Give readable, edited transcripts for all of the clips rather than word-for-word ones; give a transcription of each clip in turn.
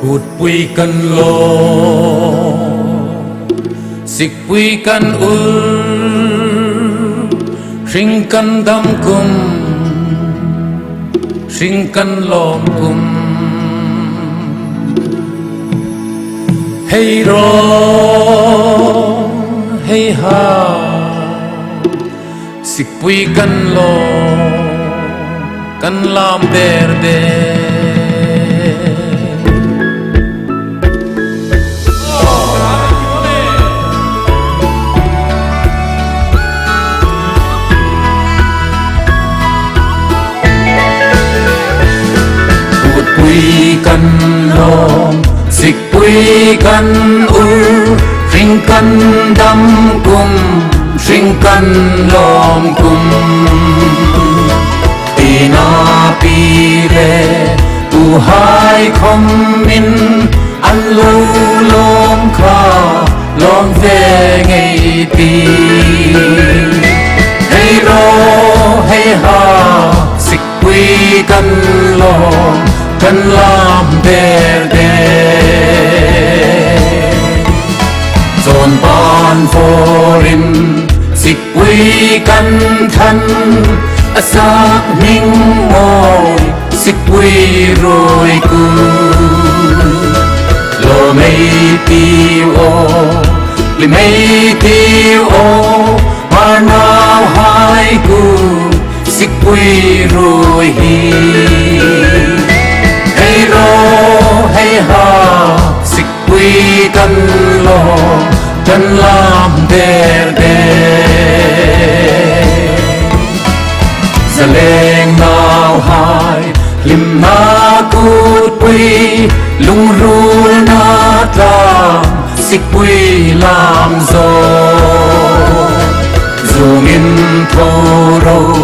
hụt quy cần lo xích quy cần sinh cần đâm cung sinh cần lom cung hey ro hey ha xích quy cần lo cần làm verde quy cần lom xích quy cần sinh cần đâm cung sinh cần lom cung tina pire tu hai không min ăn lu lom kha lom về ngày ti hey ro hey ha xích quy cần lom cần làm verde dồn ban forin xích quy cần thân sắc minh ngồi xích quy rồi cư lo mây tiêu ô li mây tiêu ô mà nào hai cư xích quy rồi hi hey ro hey ha xích quy cần lo cần làm verde giờ lên nào hai lim na cút quy lung ru na ta xích quy làm gió dù nghìn thô rô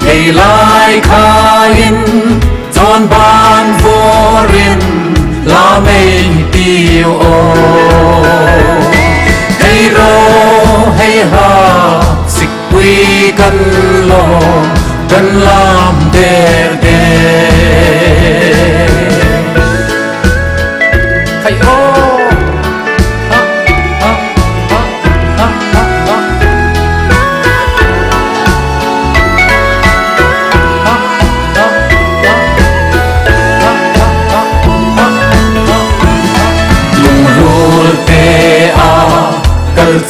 hay lại khai giòn ban vô rin la mây tiêu ô hey ro hey ha xích quy cần lo cần làm verde hay ô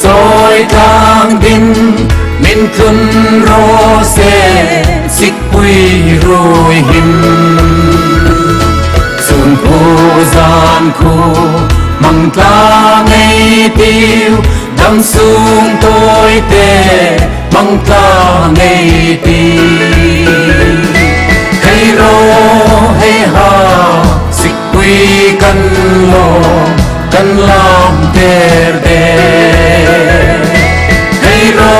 rồi thang đinh mình khun ro xe xích quy rồi hình xuân khu gian khu măng ta ngày tiêu đâm xuống tôi tê măng ta ngày tiêu hey ro hey ha xích quy cần lo cần làm verde hey ro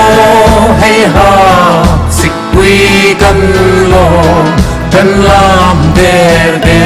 hey ha xích quy cần lo cần làm verde